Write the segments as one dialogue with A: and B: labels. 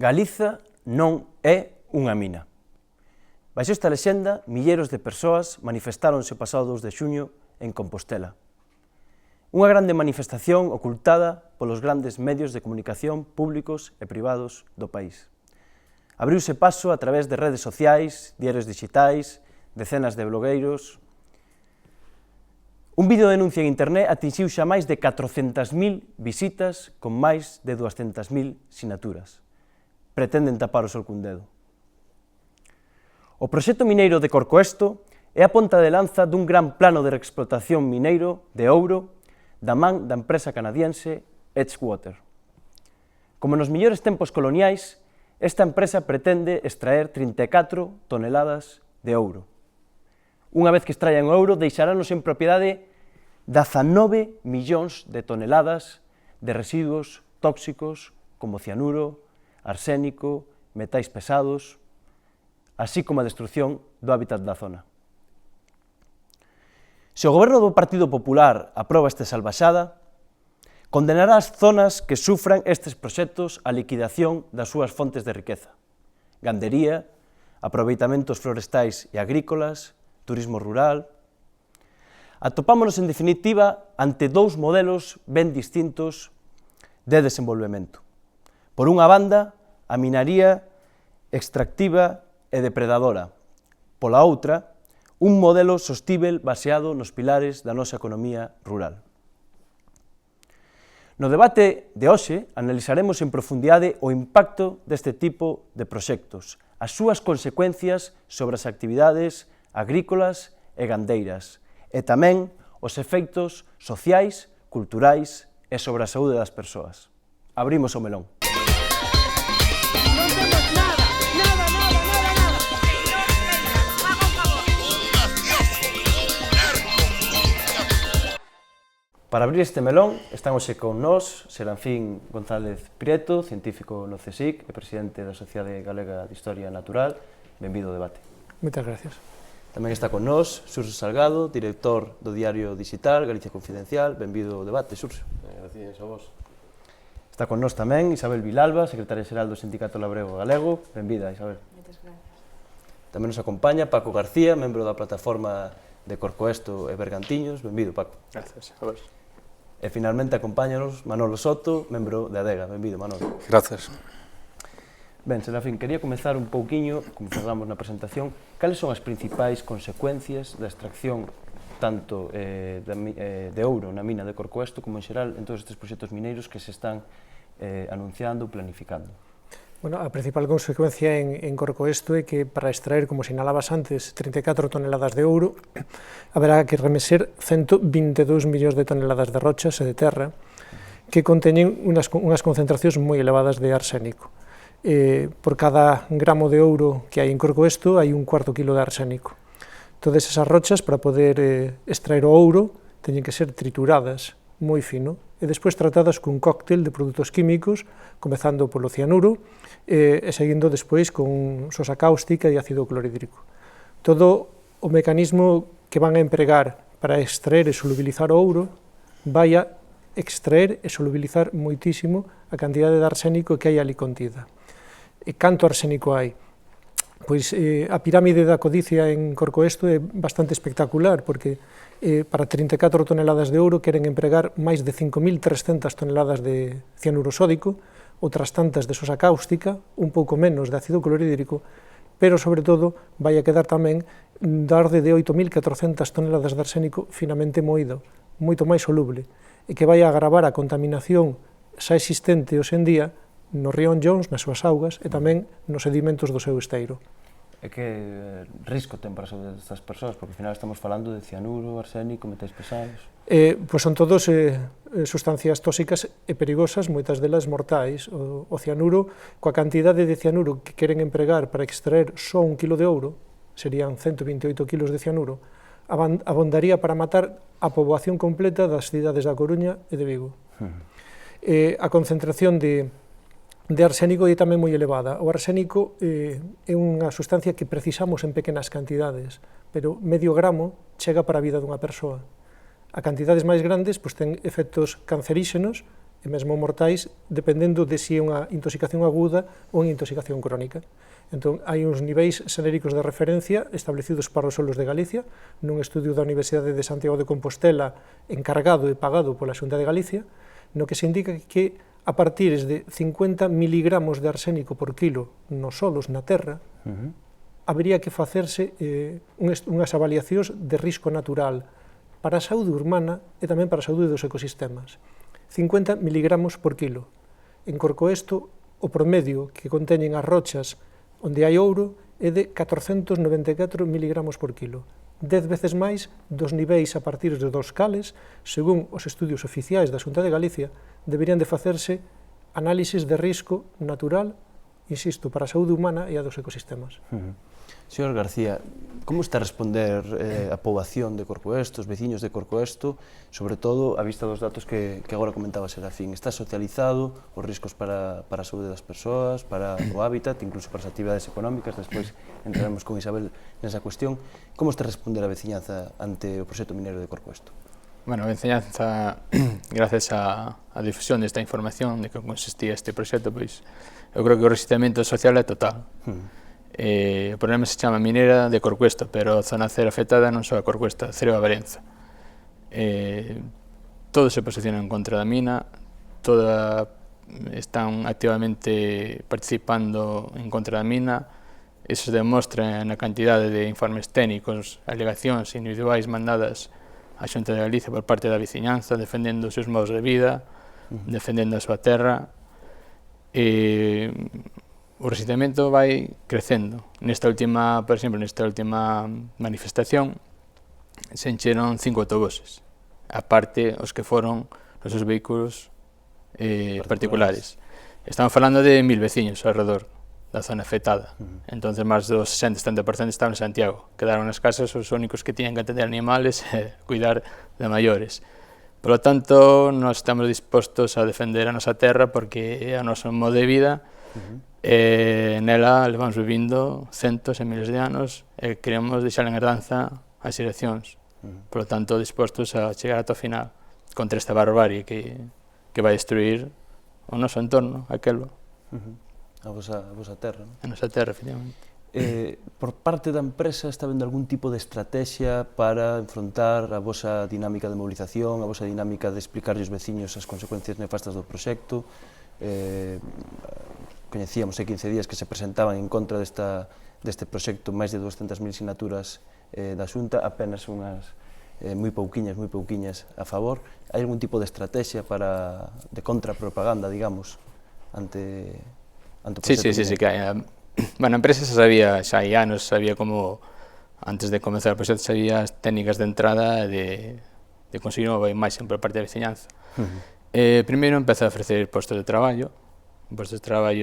A: Galiza non é unha mina. Baixo esta lexenda, milleiros de persoas manifestáronse o pasado 2 de xuño en Compostela. Unha grande manifestación ocultada polos grandes medios de comunicación públicos e privados do país. Abriuse paso a través de redes sociais, diarios digitais, decenas de blogueiros. Un vídeo de denuncia en internet atinxiu xa máis de 400.000 visitas con máis de 200.000 sinaturas. Pretenden tapar o sol cun dedo. O proxecto mineiro de Corcoesto é a ponta de lanza dun gran plano de reexplotación mineiro de ouro da man da empresa canadiense Edgewater. Como nos millores tempos coloniais, esta empresa pretende extraer 34 toneladas de ouro. Unha vez que extraian o ouro, deixarános en propiedade 19 millóns de toneladas de residuos tóxicos como cianuro, arsénico, metais pesados, así como a destrucción do hábitat da zona. Se o goberno do Partido Popular aproba esta salvaxada, condenará as zonas que sufran estes proxectos a liquidación das súas fontes de riqueza: gandería, aproveitamentos florestais e agrícolas, turismo rural. Atopámonos, en definitiva, ante dous modelos ben distintos de desenvolvemento. Por unha banda, a minaría extractiva e depredadora. Pola outra, un modelo sostíbel baseado nos pilares da nosa economía rural. No debate de hoxe, analizaremos en profundidade o impacto deste tipo de proxectos, as súas consecuencias sobre as actividades agrícolas e gandeiras, e tamén os efeitos sociais, culturais e sobre a saúde das persoas. Abrimos o melón. Para abrir este melón, están hoxe con nós Serafín González Prieto, científico no CSIC e presidente da Sociedade Galega de Historia Natural. Benvido ao debate.
B: Moitas gracias.
A: Tamén está con nós Xurxo Salgado, director do diario digital Galicia Confidencial. Benvido ao debate, Xurxo.
C: Gracias a vos.
A: Está con nós tamén Isabel Vilalba, secretaria xeral do Sindicato Labrego Galego. Benvida, Isabel.
D: Moitas gracias.
A: Tamén nos acompaña Paco García, membro da plataforma de Corcoesto e Bergantiños. Benvido, Paco.
C: Gracias a vos.
A: E finalmente acompáñanos Manolo Soto, membro de Adega. Benvido, Manolo.
C: Gracias.
A: Ben, Serafín, quería comezar un pouquiño, como falamos na presentación, cales son as principais consecuencias da extracción tanto de ouro na mina de Corcoesto como en xeral en todos estes proxectos mineiros que se están anunciando ou planificando?
B: Bueno, a principal consecuencia en Corcoesto é que para extraer, como sinalabas antes, 34 toneladas de ouro, haberá que remeser 122 millóns de toneladas de rochas e de terra que conteñen unhas concentracións moi elevadas de arsénico. Por cada gramo de ouro que hai en Corcoesto hai un cuarto kilo de arsénico. Todas esas rochas, para poder extraer o ouro, teñen que ser trituradas moi fino e despois tratadas cun cóctel de produtos químicos, comezando polo cianuro e seguindo despois con sosa cáustica e ácido clorhídrico. Todo o mecanismo que van a empregar para extraer e solubilizar o ouro vai a extraer e solubilizar moitísimo a cantidade de arsénico que hai ali contida. E canto arsénico hai? Pois a pirámide da codicia en Corcoesto é bastante espectacular, porque para 34 toneladas de ouro queren empregar máis de 5.300 toneladas de cianuro sódico, outras tantas de sosa cáustica, un pouco menos de ácido clorhídrico, pero sobre todo vai a quedar tamén da orde de 8.400 toneladas de arsénico finamente moído, moito máis soluble, e que vai a agravar a contaminación xa existente hoxe en día no río Anllóns, nas súas augas, e tamén nos sedimentos do seu esteiro.
A: E que risco ten para a saúde destas persoas? Porque ao final estamos falando de cianuro, arsénico, metais pesados...
B: Pois son todos sustancias tóxicas e perigosas, moitas delas mortais. O cianuro, coa cantidade de cianuro que queren empregar para extraer só un kilo de ouro, serían 128 kilos de cianuro, abondaría para matar a poboación completa das cidades da Coruña e de Vigo. A concentración de arsénico é tamén moi elevada. O arsénico é unha sustancia que precisamos en pequenas cantidades, pero medio gramo chega para a vida dunha persoa. A cantidades máis grandes ten efectos canceríxenos e mesmo mortais, dependendo de se é unha intoxicación aguda ou unha intoxicación crónica. Entón, hai uns niveis xenéricos de referencia establecidos para os solos de Galicia, nun estudio da Universidade de Santiago de Compostela encargado e pagado pola Xunta de Galicia, no que se indica que a partir de 50 miligramos de arsénico por kilo nos solos na terra, habería que facerse unhas avaliacións de risco natural para a saúde humana e tamén para a saúde dos ecosistemas. 50 miligramos por kilo. En Corcoesto, o promedio que conteñen as rochas onde hai ouro é de 494 miligramos por kilo, 10 veces máis dos niveis a partir dos cales, según os estudios oficiais da Xunta de Galicia, deberían de facerse análisis de risco natural, insisto, para a saúde humana e a dos ecosistemas.
A: Señor García, como está a responder a poboación de Corcoesto, os veciños de Corcoesto, sobre todo a vista dos datos que agora comentaba Serafín? Está socializado os riscos para a saúde das persoas, para o hábitat, incluso para as actividades económicas? Despois entraremos con Isabel nesa cuestión. Como está a responder a veciñanza ante o proxecto minero de Corcoesto?
C: Bueno, a veciñanza, gracias á difusión desta información de que consistía este proxecto, pois eu creo que o resistenciamento social é total. O problema se chama Minera de Corcoesto, pero a zona cero afectada non só a Corcoesto, a Cero a Varenza. Todos se posicionan en contra da mina, todos están activamente participando en contra da mina. Eso se demostra na cantidade de informes técnicos, alegacións individuais mandadas á Xunta de Galicia por parte da veciñanza, defendendo os seus modos de vida, defendendo a súa terra. O resistenciamento vai crecendo. Nesta última, por exemplo, nesta última manifestación se encheron 5 autobuses, aparte os que foron os seus vehículos particulares. Estamos falando de 1000 veciños alrededor da zona afectada. Entonces, máis do 60-70% estaban en Santiago. Quedaron nas casas os únicos que tiñan que atender animales e cuidar de maiores. Por lo tanto, nós estamos dispostos a defender a nosa terra porque é o noso modo de vida. Nela levamos vivindo centos e miles de anos e queremos deixar en herdanza as xeracións. Por lo tanto, dispostos a chegar ata o final contra esta barbarie que vai destruir o noso entorno, aquelo.
A: A vosa terra, non?
C: A nosa terra, efectivamente.
A: Por parte da empresa está vendo algún tipo de estrategia para enfrontar a vosa dinámica de movilización, a vosa dinámica de explicarlle aos veciños as consecuencias nefastas do proxecto? Coñecíamos hai 15 días que se presentaban en contra deste proxecto máis de 200.000 sinaturas da Xunta, apenas unhas moi pouquiñas a favor. Hai algún tipo de estrategia de contrapropaganda, digamos, ante o proxecto?
C: Sí, que hai. Bueno, a empresa xa hai anos, sabía como, antes de comenzar o proxecto, sabía as técnicas de entrada de conseguir unha boa imaxe por parte da veciñanza. Primeiro empeza a ofrecer postos de traballo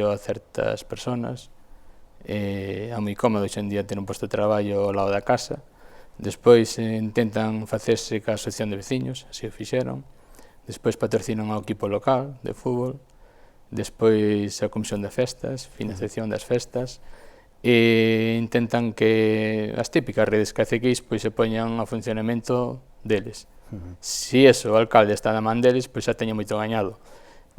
C: a certas persoas. É moi cómodo hoxe en día ter un posto de traballo ao lado da casa. Despois intentan facerse ca asociación de veciños, así o fixeron. Despois patrocinan ao equipo local de fútbol. Despois a comisión de festas, financiación das festas, e intentan que as típicas redes caciquís pois se poñan ao funcionamento deles. Si eso, o alcalde está na man deles, pois xa teña moito gañado.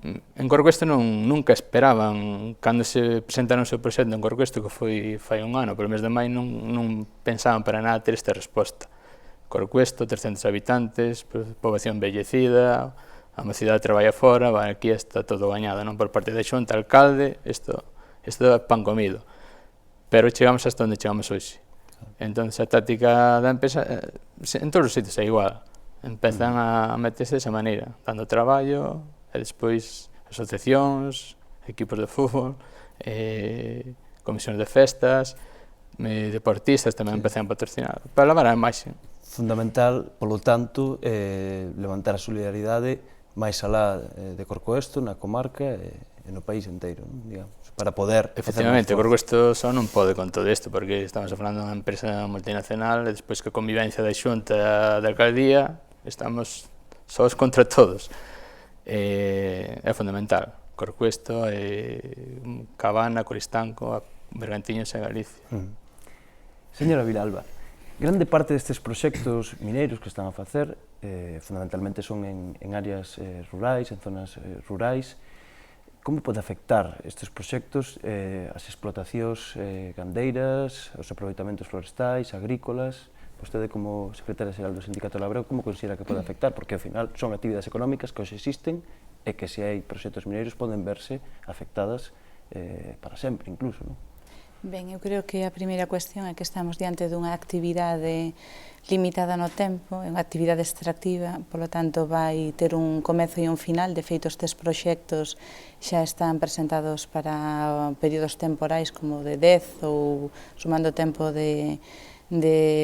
C: En Corcoesto nunca esperaban, cando se presentaron o seu proxecto en Corcoesto, que foi fai un ano, polo mes de maio, non pensaban para nada ter esta resposta. Corcoesto, 300 habitantes, poboación envellecida, a mocidade traballa fora, aquí está todo gañado, non? Por parte da Xunta, alcalde, isto é pan comido. Pero chegamos hasta onde chegamos hoxe. Entón, a táctica da empresa, en todos os sitios é igual. Empezan a meterse desa maneira, dando traballo, e despois asociacións, equipos de fútbol, comisións de festas, deportistas tamén empezan a patrocinar, para lavar a imaxe.
A: Fundamental, polo tanto, levantar a solidaridade máis alá de Corcoesto, na comarca e no país inteiro, digamos, para poder...
C: Efectivamente, Corcoesto só non pode con todo isto, porque estamos falando dunha empresa multinacional e despois que a convivencia da Xunta da Alcaldía, estamos sós contra todos. É fundamental. Corcoesto, Cabana, Coristanco, Bergantiños e Galicia.
A: Señora Vilalba, Grande parte destes proxectos mineiros que están a facer fundamentalmente son en áreas rurais, en zonas rurais. Como pode afectar estes proxectos as explotacións gandeiras, os aproveitamentos florestais, agrícolas? Vostede, como secretaria xeral do Sindicato Labreo, como considera que pode afectar? Porque, ao final, son actividades económicas que hoxe existen e que, se hai proxectos mineiros, poden verse afectadas para sempre, incluso, non?
D: Ben, eu creo que a primeira cuestión é que estamos diante dunha actividade limitada no tempo, é unha actividade extractiva, polo tanto vai ter un comezo e un final. De feito, estes proxectos xa están presentados para períodos temporais como de 10 ou sumando tempo de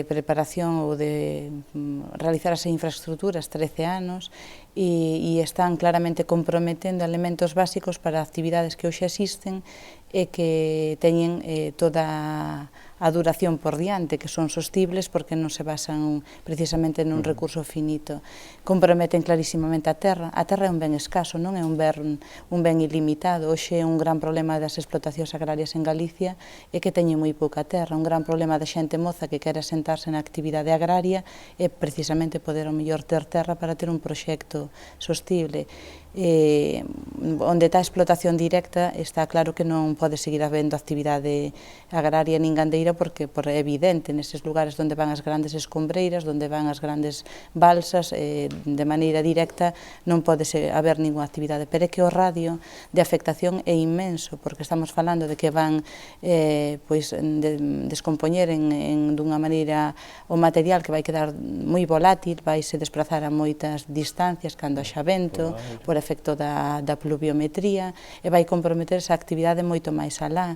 D: preparación ou de realizar as infraestructuras 13 anos e están claramente comprometendo elementos básicos para actividades que hoxe existen e que teñen toda a duración por diante, que son sostibles porque non se basan precisamente nun recurso finito. Comprometen clarísimamente a terra. A terra é un ben escaso, non é un ben ilimitado. Hoxe un gran problema das explotacións agrarias en Galicia é que teñen moi pouca terra. Un gran problema da xente moza que quere sentarse na actividade agraria é precisamente poder ao mellor ter terra para ter un proxecto sostible. Onde está a explotación directa está claro que non pode seguir habendo actividade agraria nin gandeira porque é evidente neses lugares onde van as grandes escombreiras, onde van as grandes balsas, de maneira directa non pode haber ninguna actividade, pero é que o radio de afectación é inmenso porque estamos falando de que van descompoñer dunha maneira o material que vai quedar moi volátil, vai se desplazar a moitas distancias cando haxa vento, por efecto da pluviometría, e vai comprometer esa actividade moito máis alá,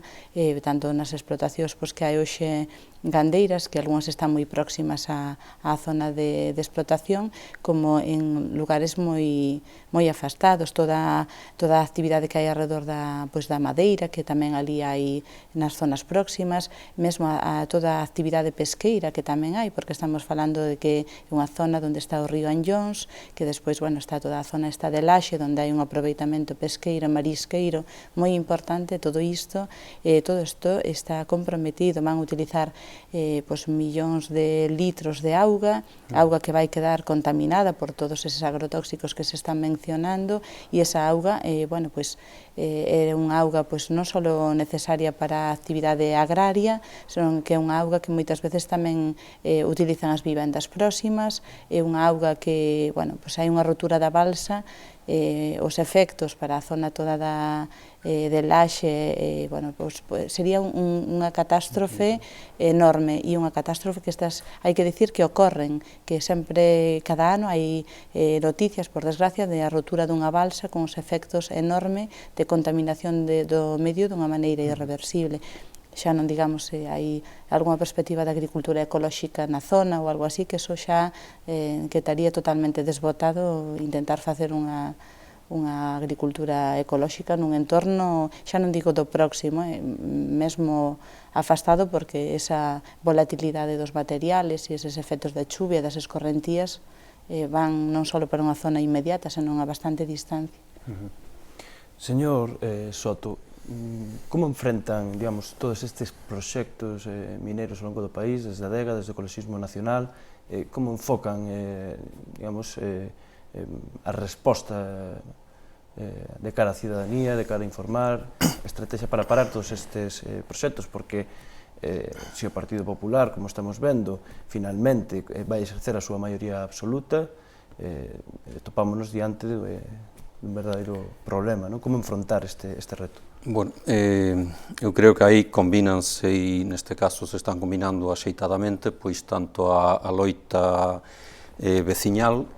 D: tanto nas explotacións que hai hoxe gandeiras, que algunhas están moi próximas á zona de explotación, como en lugares moi afastados, toda a actividade que hai alrededor da madeira, que tamén ali hai nas zonas próximas, mesmo toda a actividade pesqueira que tamén hai, porque estamos falando de que é unha zona onde está o río Anllóns, que despois, está toda a zona esta de Laxe, onde hai un aproveitamento pesqueiro, marisqueiro, moi importante. Todo isto está comprometido, van a utilizar millóns de litros de auga que vai quedar contaminada por todos eses agrotóxicos que se están mencionando, e esa auga, é unha auga non só necesaria para a actividade agraria, senón que é unha auga que moitas veces tamén utilizan as vivendas próximas, é unha auga que, hai unha rotura da balsa, os efectos para a zona toda de Laxe, sería unha catástrofe enorme, e unha catástrofe que hai que dicir que ocorren, que sempre, cada ano, hai noticias, por desgracia, de a rotura dunha balsa con os efectos enorme de contaminación do medio dunha maneira irreversible. Xa non digamos se hai algunha perspectiva de agricultura ecolóxica na zona ou algo así, que eso xa quedaría totalmente desbotado intentar facer unha agricultura ecolóxica nun entorno, xa non digo do próximo, mesmo afastado, porque esa volatilidade dos materiales e eses efectos de chuvia, das escorrentías, van non só para unha zona inmediata, senón a bastante distancia.
A: Señor Soto, como enfrentan, todos estes proxectos mineiros ao longo do país, desde a DEGA, desde o Ecoloxismo Nacional, como enfocan, a resposta de cara á cidadanía, de cara a informar, estrategia para parar todos estes proxectos, porque se o Partido Popular, como estamos vendo, finalmente vai exercer a súa maioría absoluta, topámonos diante dun verdadeiro problema, non? Como enfrontar este reto?
E: Bueno, eu creo que aí combínanse, e neste caso se están combinando axeitadamente, pois tanto a loita veciñal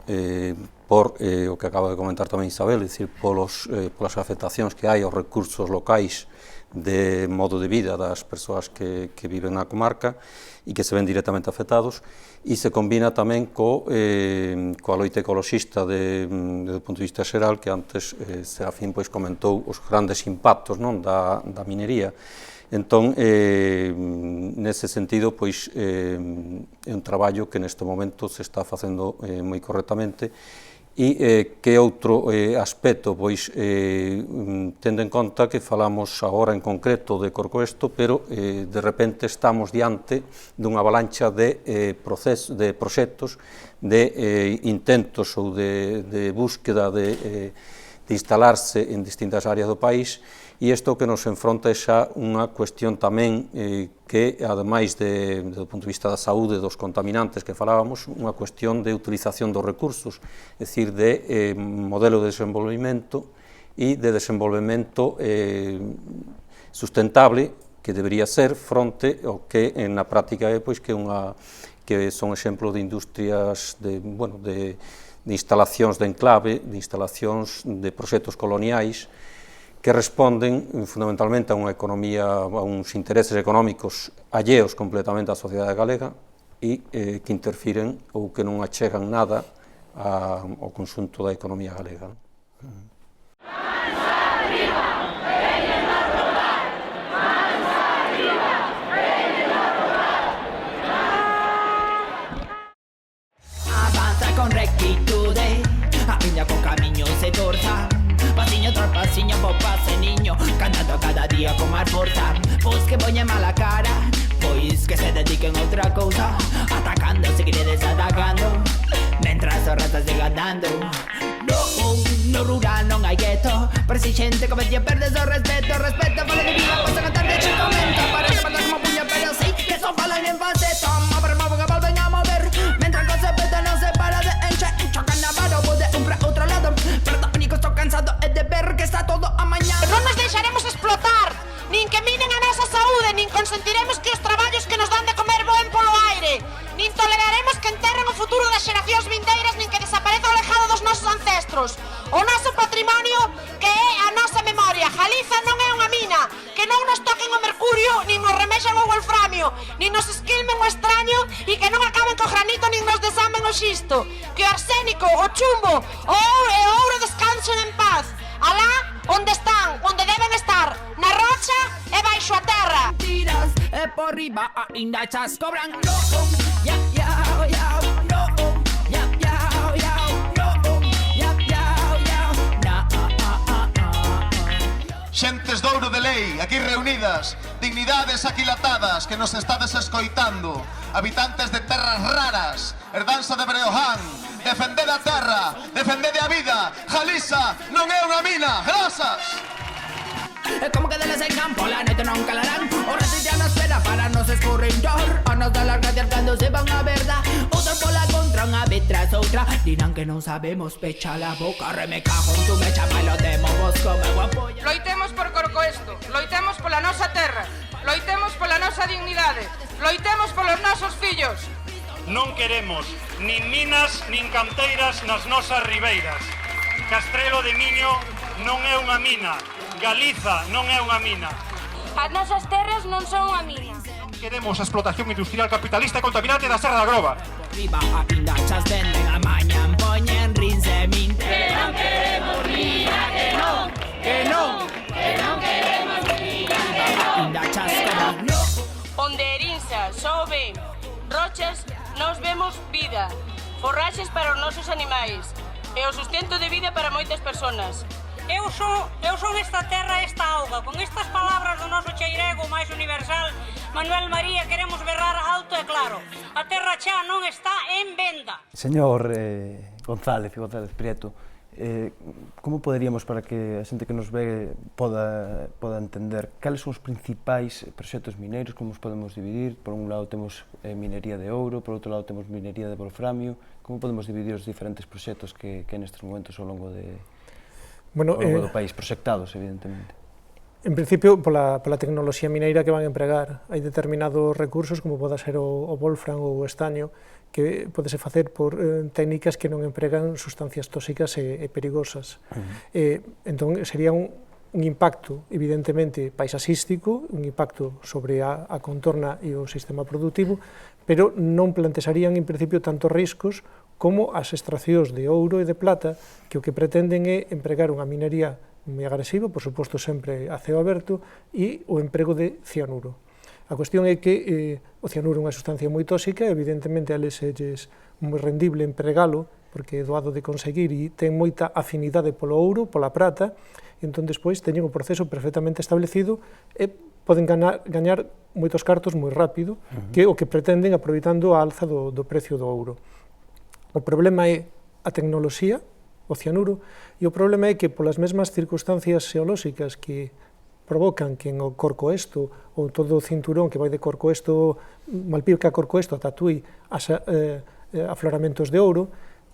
E: por o que acaba de comentar tamén Isabel, é dicir, polas afectacións que hai aos recursos locais de modo de vida das persoas que viven na comarca e que se ven directamente afectados, e se combina tamén coa loita ecoloxista do punto de vista xeral, que antes Serafín comentou os grandes impactos da minería. Entón, nese sentido, é un traballo que neste momento se está facendo moi correctamente, E que outro aspecto, pois, tendo en conta que falamos agora en concreto de Corcoesto, pero de repente estamos diante dunha avalancha de proxectos, de intentos ou de búsqueda de instalarse en distintas áreas do país, e isto que nos enfronta é xa unha cuestión tamén que, ademais do punto de vista da saúde dos contaminantes que falábamos, unha cuestión de utilización dos recursos, é dicir, de modelo de desenvolvemento e de desenvolvemento sustentable que debería ser fronte ao que na práctica é pois que son exemplo de industrias de instalacións de enclave, de instalacións de proxectos coloniais que responden fundamentalmente a unha economía, a uns intereses económicos alleos completamente á sociedade galega e que interfiren ou que non achegan nada ao conxunto da economía galega.
F: Avanza con rectitude, apiña con camiño se torza. Pasiño tras pasiño, popase niño, cantando cada día con máis forza. Pois que poñen mala cara, pois que se dediquen a outra cousa, atacando, seguiredes atacando, mentras os ratas sigan dando. No rural non hai gueto, pero si xente como ti perdes o respeto, fala de vida, pasa a tarde che comenta, parece verdad como puña, pero sí, que son falan en falseto, mover movo que volven a mover, mentras con cepeta non se para de encho carnaval, ou de un pra outro lado, pero único estou cansado é de ver que está todo amañado.
G: Non nos deixaremos explotar, nin que minen a nosa saúde, nin consentiremos que os traballos que nos dan de comer voen polo aire, nin toleraremos que enterren o futuro das xeracións vindeiras, nin que desapareza o legado dos nosos ancestros. O noso patrimonio que é a nosa memoria. Galiza non é unha mina, que non nos toquen o mercurio, nin nos remexan o wolframio, nin nos esquilmen o extraño e que non acaben co granito nin nos desamen o xisto. Que o arsénico, o chumbo, o ouro descansen en paz. Alá onde están, onde deben estar, na rocha e baixo a terra.
F: Tiras e por riba ainda chas cobran. Ya, ya, ya, no. Ya, ya, ya, no. Ya, ya, ya, na.
H: Xentes de ouro de lei, aquí reunidas, dignidades aquilatadas que nos estades escoitando, habitantes de terras raras, herdanza de Breogán, defended a terra, defendede a vida, Galiza non é unha mina, grazas!
F: Como que deles en campo, la neta non calarán. O resiste a la espera para nos escorrendor. A nos dar las gracias cando se van a verdad. Outra pola contra, unha vez tras outra. Dirán que non sabemos, pecha la boca. Remeca con tu mecha, malo demo vos como guapolla.
I: Loitemos por Corcoesto, loitemos pola nosa terra, loitemos pola nosa dignidade, loitemos polos nosos fillos.
J: Non queremos nin minas nin canteiras nas nosas ribeiras. Castrelo de Miño non é unha mina. Galiza non é unha mina.
G: As nosas terras non son unha mina.
J: Queremos a explotación industrial capitalista e contaminante da Serra da Groba.
F: Riba a pindachas venden a mañan, poñen rinse minte.
G: Que non queremos mina, que non.
F: Que non.
G: Que non queremos mina, que non.
F: Pindachas como no.
I: Onde Erinsa só ve rochas, nos vemos vida, forraxes para os nosos animais e o sustento de vida para moitas persoas.
K: Eu son esta terra e esta auga. Con estas palabras do noso cheirego máis universal, Manuel María, queremos berrar alto e claro. A terra xa non está en venda.
A: Señor González Prieto, como poderíamos, para que a xente que nos ve poda entender, cales son os principais proxectos mineiros, como os podemos dividir? Por un lado temos minería de ouro, por outro lado temos minería de wolframio. Como podemos dividir os diferentes proxectos que nestes momentos ao longo do país, proxectados, evidentemente?
B: En principio, pola tecnoloxía mineira que van empregar, hai determinados recursos, como pode ser o wolfram ou o estaño, que podese facer por técnicas que non empregan sustancias tóxicas e perigosas. Entón, sería un impacto, evidentemente, paisaxístico, un impacto sobre a contorna e o sistema productivo, pero non plantearían, en principio, tantos riscos como as extraccións de ouro e de plata, que o que pretenden é empregar unha minería moi agresiva, por suposto sempre a ceo aberto, e o emprego de cianuro. A cuestión é que o cianuro é unha sustancia moi tóxica, evidentemente a eles é moi rendible empregalo porque é doado de conseguir e ten moita afinidade polo ouro, pola prata, e entón despois teñen o proceso perfectamente establecido e poden gañar moitos cartos moi rápido, que é o que pretenden aproveitando a alza do precio do ouro. O problema é a tecnoloxía, o cianuro, e o problema é que polas mesmas circunstancias xeolóxicas que provocan que en o Corcoesto ou todo o cinturón que vai de Corcoesto, Malpica a Corcoesto, a Tatuí, afloramentos de ouro,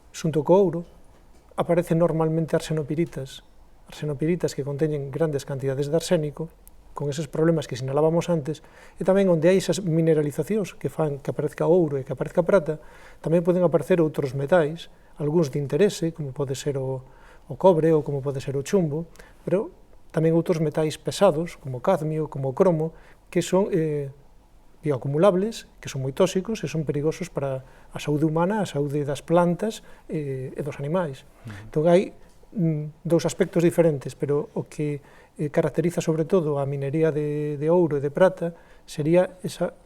B: xunto co ouro, aparecen normalmente arsenopiritas que conteñen grandes cantidades de arsénico, con eses problemas que sinalábamos antes, e tamén onde hai esas mineralizacións que fan que aparezca ouro e que aparezca prata, tamén poden aparecer outros metais, algúns de interese, como pode ser o cobre ou como pode ser o chumbo, pero tamén outros metais pesados, como o cadmio, como o cromo, que son bioacumulables, que son moi tóxicos e son perigosos para a saúde humana, a saúde das plantas e dos animais. Entón hai dous aspectos diferentes, pero o que caracteriza sobre todo a minería de ouro e de prata sería esa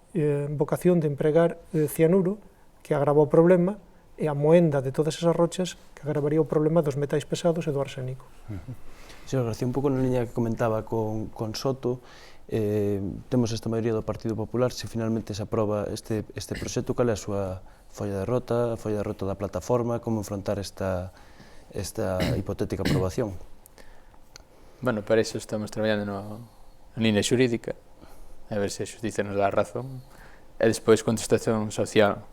B: vocación de empregar cianuro, que agrava o problema, e a moenda de todas esas rochas que agravaría o problema dos metais pesados e do arsénico.
A: Señor García, un pouco na liña que comentaba con Soto, temos esta maioría do Partido Popular, se finalmente se aproba este proxecto, cal é a súa folla de rota, da plataforma, como enfrontar esta hipotética aprobación?
C: Bueno, para iso estamos traballando na línea xurídica, a ver se a xustiza nos dá a razón, e despois contestación social.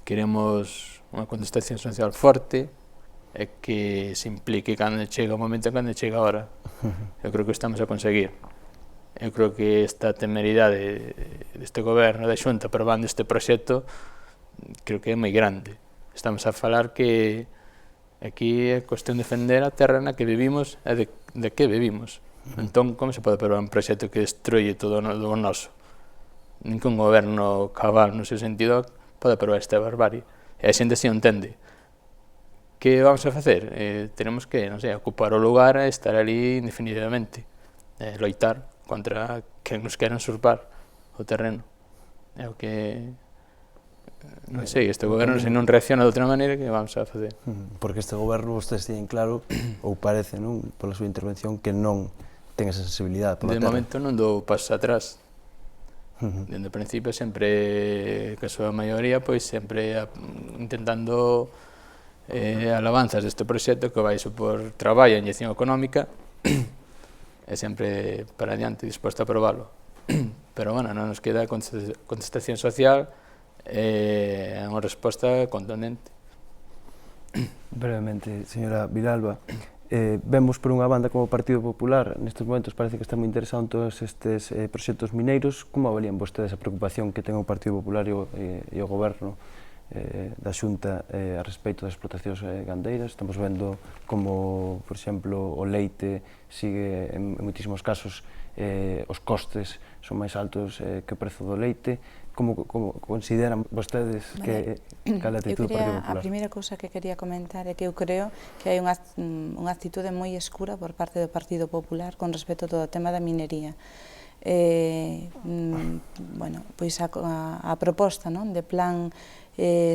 C: Queremos unha contestación social forte e que se implique cando chega o momento e cando chega a hora. Eu creo que estamos a conseguir. Eu creo que esta temeridade deste goberno, da Xunta, aprobando este proxecto, creo que é moi grande. Estamos a falar que aquí é cuestión de defender a terra na que vivimos e de que vivimos. Entón, como se pode aprobar un proxecto que destruye todo o noso? Ningún goberno cabal, no seu sentido, pode aprobar esta barbarie. E a xente se entende. Que vamos a facer? Tenemos que, non sei, ocupar o lugar e estar ali indefinidamente. Loitar contra quen nos queran usurpar o terreno. É o que... Non sei, este goberno se non reacciona de outra maneira, que vamos a facer?
A: Porque este goberno, vostedes teñen claro, ou parece, non, pola súa intervención, que non ten esa sensibilidade pola terra.
C: De momento non dou pasos atrás. Dende o principio, sempre, que a súa maioría, pois sempre intentando alabanzas deste proxecto que vai supor traballo e inyección económica, e sempre para adiante disposto a aprobalo. Pero, bueno, non nos queda contestación social e unha resposta contundente.
A: Brevemente, señora Vilalba, vemos por unha banda como o Partido Popular, nestes momentos parece que está moi interesado en todos estes proxectos mineiros. Como avalían vostedes a preocupación que ten o Partido Popular e o Goberno da Xunta a respecto das explotacións gandeiras? Estamos vendo como, por exemplo, o leite sigue, en moitísimos casos, os costes son máis altos que o prezo do leite. Como consideran vostedes que cal é a actitud do Partido Popular?
D: A primeira cousa que quería comentar é que eu creo que hai unha actitude moi escura por parte do Partido Popular con respecto a todo o tema da minería. Bueno, pois a proposta de plan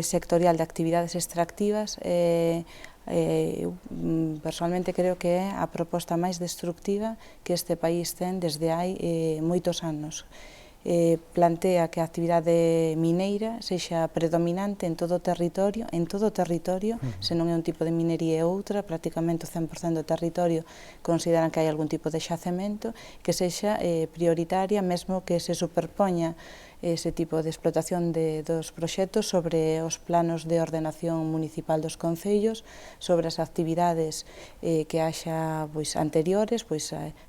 D: sectorial de actividades extractivas, eu personalmente creo que é a proposta máis destructiva que este país ten desde hai moitos anos. Plantea que a actividade mineira sexa predominante en todo o territorio, se non é un tipo de minería e outra, prácticamente o 100% do territorio consideran que hai algún tipo de xacemento, que sexa prioritaria, mesmo que se superpoña ese tipo de explotación dos proxectos sobre os planos de ordenación municipal dos concellos, sobre as actividades que haxa anteriores,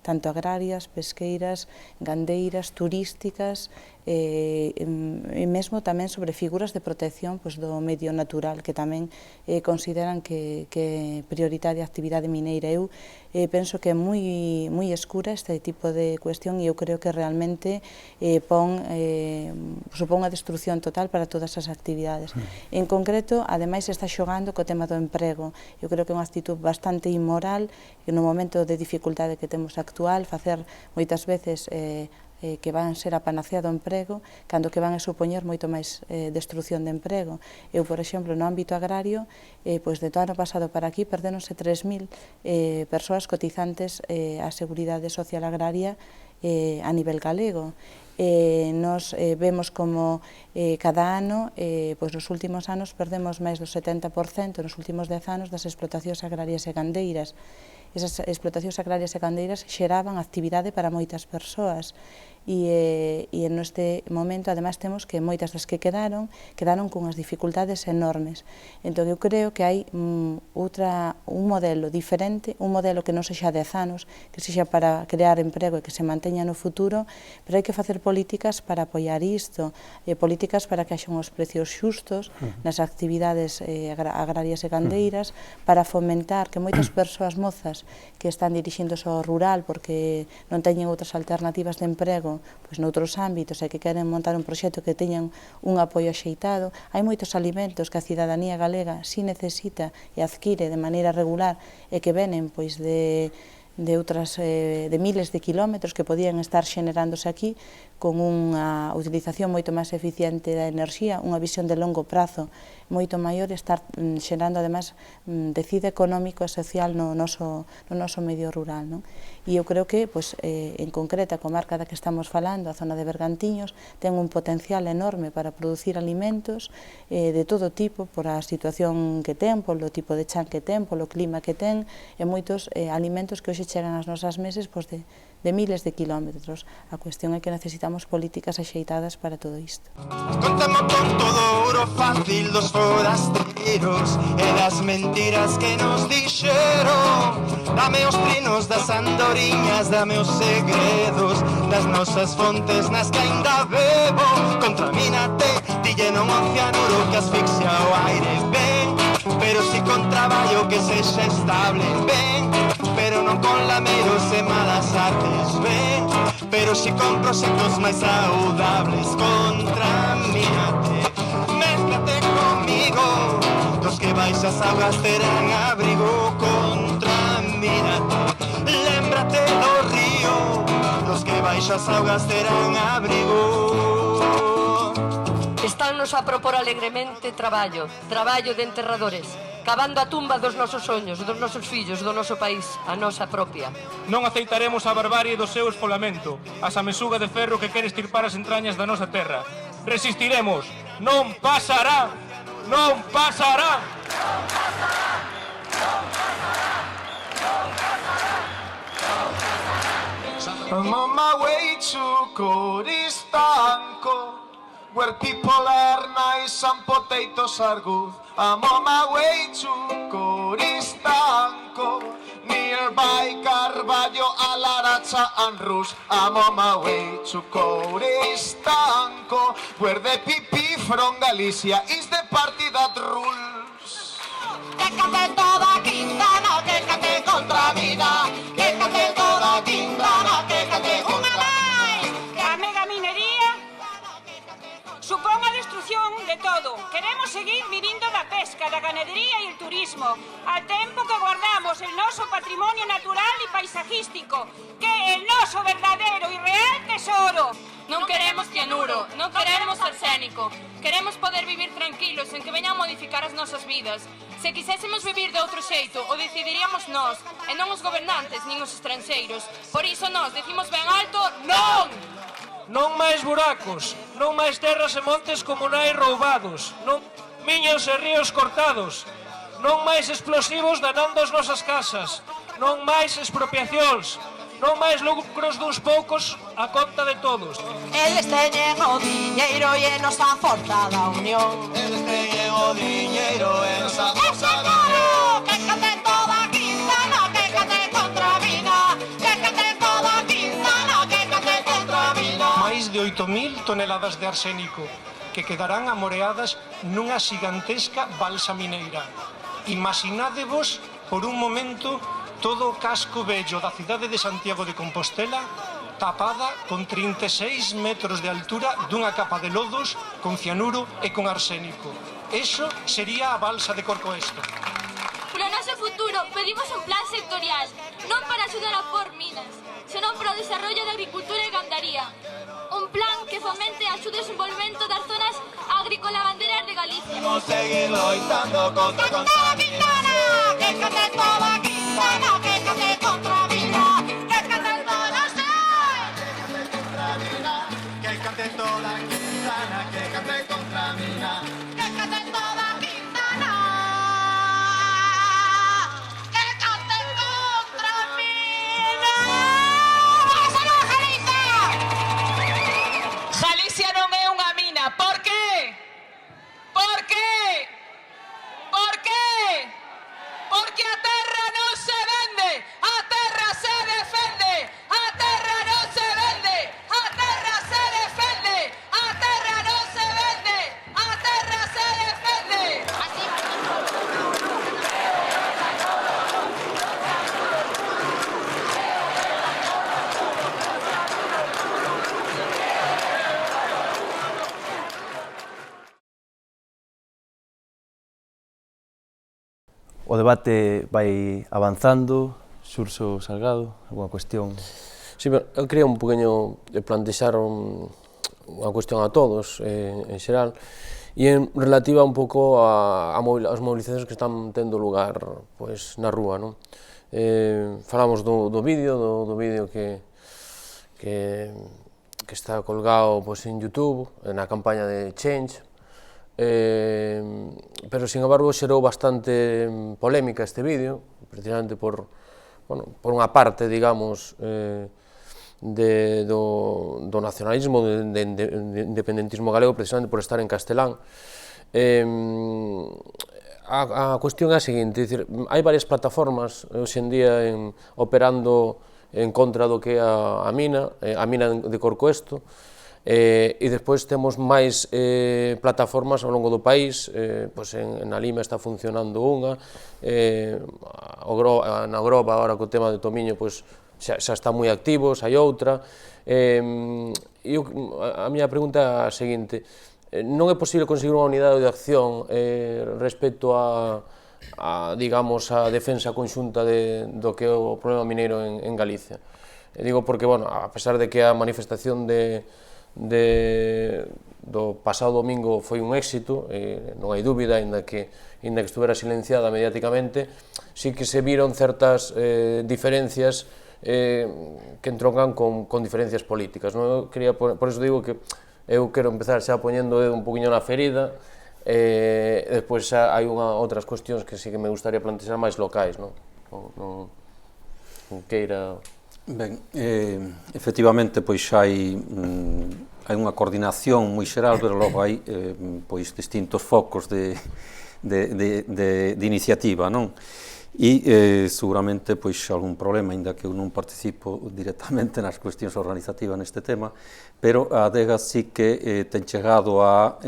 D: tanto agrarias, pesqueiras, gandeiras, turísticas, e mesmo tamén sobre figuras de protección do medio natural, que tamén consideran que é prioritaria a actividade mineira. Eu penso que é moi escura este tipo de cuestión e eu creo que realmente supón a destrucción total para todas as actividades. En concreto, ademais, está xogando co tema do emprego. Eu creo que é unha actitud bastante inmoral, que no momento de dificultade que temos actual, facer moitas veces que van ser a panacea do emprego, cando que van a supoñer moito máis destrucción de emprego. Eu, por exemplo, no ámbito agrario, pois de todo ano pasado para aquí, perdéronse 3.000 persoas cotizantes á Seguridade Social Agraria a nivel galego. Nos vemos como cada ano, pois nos últimos anos, perdemos máis do 70% nos últimos 10 anos das explotacións agrarias e gandeiras. Esas explotacións agrarias e gandeiras xeraban actividade para moitas persoas e neste momento, ademais, temos que moitas das que quedaron cunhas dificultades enormes. Entón, eu creo que hai un modelo diferente, un modelo que non sexa 10 anos, que sexa para crear emprego e que se manteña no futuro, pero hai que facer políticas para apoiar isto, políticas para que haxan os precios xustos nas actividades agrarias e gandeiras, para fomentar que moitas persoas mozas que están dirixíndose ao rural porque non teñen outras alternativas de emprego pois noutros ámbitos e que queren montar un proxecto que teñan un apoio axeitado. Hai moitos alimentos que a cidadanía galega si necesita e adquire de maneira regular e que venen pois de miles de kilómetros que podían estar xenerándose aquí con unha utilización moito máis eficiente da enerxía, unha visión de longo prazo moito maior, estar xerando ademais tecido económico e social no noso medio rural. E eu creo que, en concreto, a comarca da que estamos falando, a zona de Bergantiños, ten un potencial enorme para producir alimentos de todo tipo, por a situación que ten, polo tipo de chan que ten, polo clima que ten, e moitos alimentos que hoxe chegan ás nosas meses de miles de kilómetros. A cuestión é que necesitamos políticas axeitadas para todo isto.
L: Contamos con todo ouro fácil dos forasteiros e das mentiras que nos dixeron. Dame os trinos das andoriñas, dame os segredos das nosas fontes nas que ainda bebo. Contramínate, dille non ao cianuro que asfixia o aire. Ben, pero si con traballo que sexa estable. Ben, pero non con lameros e malas artes. Ben, pero si con proxectos máis saudables. Contramínate, mézclate comigo, dos que baixas augas terán abrigo. Contramínate, lémbrate do río, dos que baixas augas terán abrigo.
M: Estános a propor alegremente traballo de enterradores, cavando a tumba dos nosos soños, dos nosos fillos, do noso país, a nosa propia.
N: Non aceitaremos a barbarie do seu esfolamento, a samesuga de ferro que quere estirpar as entrañas da nosa terra. Resistiremos, non pasará, non pasará!
H: I'm on my way to Coristanco, where people are nice and potatoes are good. I'm on my way to Coristanco, nearby Carballo, Alaracha and Rus. I'm on my way to Coristanco, where the PP from Galicia is the party that rules.
G: Quéjate toda Quintana, quéjate contra vida, quéjate toda Quintana, quéjate unha máis.
K: A megaminería supón a destrucción de todo. Queremos seguir vivindo da pesca, da ganadería e el turismo, al tempo que guardamos el noso patrimonio natural e paisajístico, que é el noso verdadeiro e real tesoro.
O: Non queremos cianuro, non queremos arsénico. Queremos poder vivir tranquilos en que veñan a modificar as nosas vidas. Se quisésemos vivir de outro xeito, o decidiríamos nós, e non os gobernantes nin os estranxeiros. Por iso nós decimos ben alto, non!
N: Non máis buracos, non máis terras e montes comunais roubados, non miños e ríos cortados, non máis explosivos danando as nosas casas, non máis expropiacións, non máis lucros duns poucos a conta de todos.
G: Eles teñen o diñeiro e nos a forza da unión.
L: Eles teñen o diñeiro e nos a forza da
G: unión. Quéjate toda Quintana, quéjate contra a vida, quéjate toda Quintana, quéjate contra a vida.
P: Máis de 8.000 toneladas de arsénico que quedarán amoreadas nunha xigantesca balsa mineira. Imaginádevos por un momento todo o casco vello da cidade de Santiago de Compostela tapada con 36 metros de altura dunha capa de lodos con cianuro e con arsénico. Eso sería a balsa de Corcoesto.
O: Polo noso futuro pedimos un plan sectorial, non para axudar a por minas, senón para o desarrollo da agricultura e gandaría. Un plan que fomente e axude o desenvolvemento das zonas agrícola-gandeiras de Galicia.
L: Vamos seguir loitando contra a contaminación. Que cante toda a Quintana, que cante contra a vida, que cante toda a que cante toda a Quintana, que cante contra a mina, que cante toda a Quintana, que cante contra a mina. ¡Vamos a Galicia!
F: Galicia non é unha mina. Por qué? Por qué? Por qué? Porque a terra non se vende, a terra se defende, a terra non se vende, a terra se defende, a terra non se vende, a terra se defende.
A: O debate vai avanzando. Xurxo Salgado, alguna cuestión?
Q: Sí, pero eu quería un poquinho plantexar unha cuestión a todos, en xeral, e en relativa un pouco as movilizacións que están tendo lugar pois, na rúa, non? Falamos do vídeo que está colgado pois, en YouTube, na campaña de Change, pero, sin embargo, xerou bastante polémica este vídeo, precisamente por unha parte, digamos, do nacionalismo, do independentismo galego, precisamente por estar en castelán. A cuestión é a seguinte, hai varias plataformas hoxe en día operando en contra do que é a mina de Corcoesto, e despois temos máis plataformas ao longo do país, na Lima está funcionando unha, na Groba, agora co tema de Tomiño, xa está moi activos, hai outra. A miña pregunta é a seguinte: non é posible conseguir unha unidade de acción respecto a digamos, a defensa conxunta do que é o problema mineiro en Galicia? Digo porque, a pesar de que a manifestación do pasado domingo foi un éxito, non hai dúbida, aínda que estuvera silenciada mediáticamente, sí que se viron certas diferencias que entroncan con diferencias políticas. Por iso digo que eu quero empezar xa poñendo un poquinho na ferida, e despois xa hai outras cuestións que sí que me gustaría plantexar máis locais, non queira...
E: Ben, efectivamente, pois hai unha coordinación moi xeral, pero logo hai pois distintos focos de iniciativa, non? E seguramente pois algún problema, aínda que eu non participo directamente nas cuestións organizativas neste tema, pero a adega sí que ten chegado a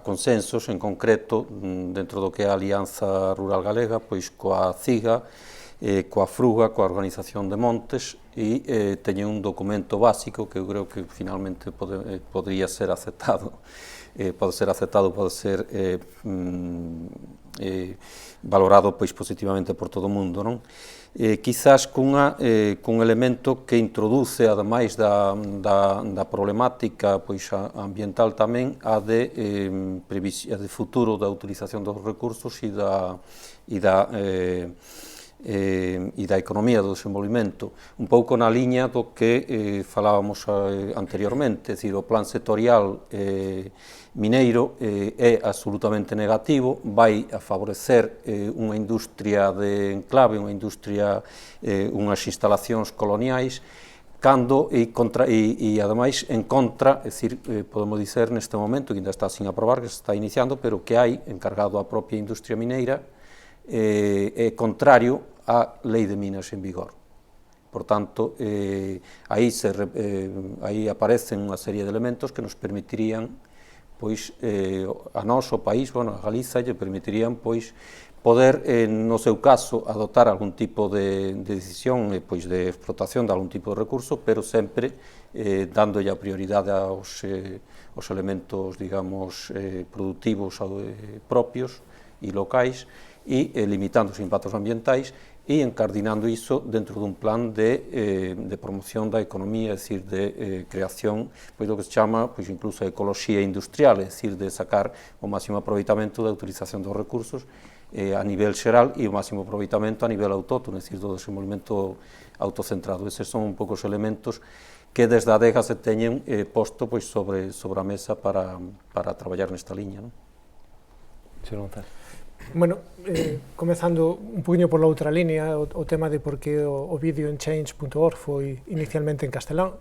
E: consensos, en concreto, dentro do que é a Alianza Rural Galega, pois coa CIGA, coa Fruga, coa Organización de Montes, e teñen un documento básico que eu creo que finalmente podría ser aceptado, pode ser valorado pois positivamente por todo o mundo, non? Quizás cun elemento que introduce, ademais da problemática pois ambiental tamén, a de futuro da utilización dos recursos e da economía do desenvolvemento, un pouco na liña do que falábamos anteriormente, é dicir, o plan sectorial mineiro é absolutamente negativo, vai a favorecer unha industria de enclave, unhas instalacións coloniais, cando e ademais en contra, é dicir, podemos dizer neste momento, que ainda está sin aprobar, que se está iniciando, pero que hai encargado a propia industria mineira, é contrario á lei de minas en vigor. Por tanto, aí aparecen unha serie de elementos que nos permitirían, pois, a nós, o país, a Galiza, lle permitirían, pois, poder, no seu caso, adoptar algún tipo de decisión, pois, de explotación de algún tipo de recurso, pero sempre dándolle a prioridade aos elementos, digamos, productivos propios, e locais e limitando os impactos ambientais e encardinando iso dentro dun plan de promoción da economía, é dicir, de creación do que se chama incluso a ecoloxía industrial, é dicir, de sacar o máximo aproveitamento da utilización dos recursos a nivel xeral e o máximo aproveitamento a nivel autóctono, é dicir, do desenvolvemento autocentrado. Eses son un pouco os elementos que desde a ADEGA se teñen posto sobre a mesa para traballar nesta liña.
A: Señor González.
B: Bueno, comezando un poquinho pola outra línea, o tema de por que o vídeo en change.org foi inicialmente en castelán,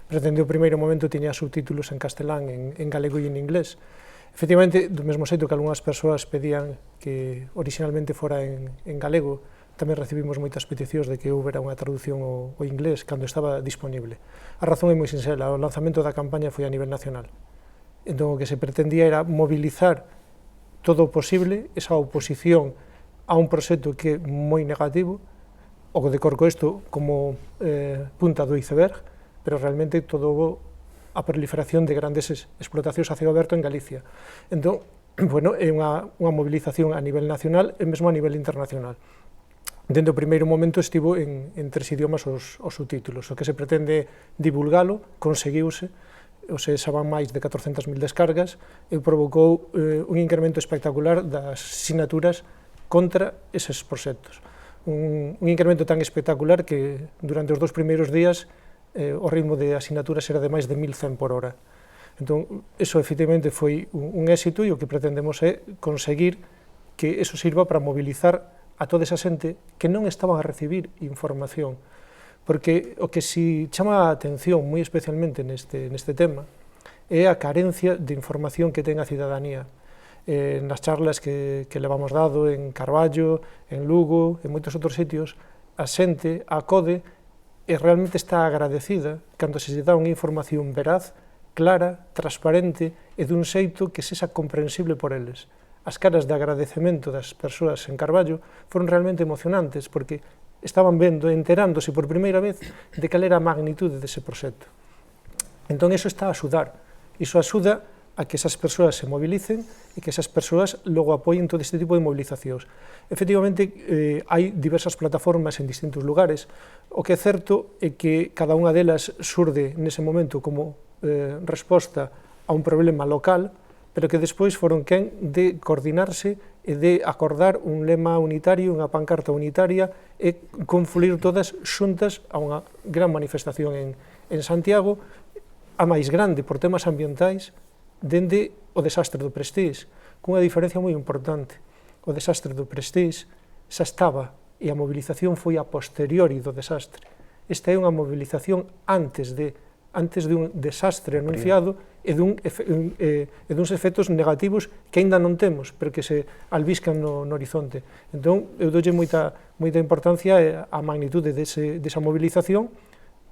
B: pero dende o primeiro momento tiña subtítulos en castelán, en galego e en inglés. Efectivamente, do mesmo xeito que algunhas persoas pedían que originalmente fora en galego, tamén recibimos moitas peticións de que houbera unha traducción ao inglés cando estaba disponible. A razón é moi sincera, o lanzamento da campaña foi a nivel nacional. Entón, o que se pretendía era mobilizar todo o posible, esa oposición a un proxecto que é moi negativo, o de Corcoesto como punta do iceberg, pero realmente todo a proliferación de grandes explotacións a ceo aberto en Galicia. Entón, bueno, é unha mobilización a nivel nacional e mesmo a nivel internacional. Dende o primeiro momento estivo en 3 idiomas os subtítulos. O que se pretende divulgalo, conseguiuse, xa van máis de 400.000 descargas e provocou un incremento espectacular das sinaturas contra eses proxectos. Un incremento tan espectacular que durante os 2 primeiros días o ritmo de asinaturas era de máis de 1.100 por hora. Entón, eso efectivamente foi un éxito e o que pretendemos é conseguir que eso sirva para mobilizar a toda esa xente que non estaban a recibir información. Porque o que si chama a atención moi especialmente neste tema é a carencia de información que ten a cidadanía. Nas charlas que levamos dado en Carballo, en Lugo, en moitos outros sitios, a xente acode e realmente está agradecida cando se lle dá unha información veraz, clara, transparente e dun xeito que sexa comprensible por eles. As caras de agradecemento das persoas en Carballo foron realmente emocionantes porque estaban vendo, enterándose por primeira vez de cal era a magnitude dese proxecto. Entón, iso está a axudar. Iso axuda a que esas persoas se mobilicen e que esas persoas logo apoien todo este tipo de movilizacións. Efectivamente, hai diversas plataformas en distintos lugares. O que é certo é que cada unha delas surde nese momento como resposta a un problema local, pero que despois foron quen de coordinarse e de acordar un lema unitario, unha pancarta unitaria e confluir todas xuntas a unha gran manifestación en Santiago, a máis grande por temas ambientais, dende o desastre do Prestige, cunha diferencia moi importante. O desastre do Prestige xa estaba e a mobilización foi a posteriori do desastre. Esta é unha mobilización antes dun desastre anunciado e duns efectos negativos que aínda non temos, pero que se albiscan no horizonte. Entón, eu doulle moita importancia á magnitude desa mobilización,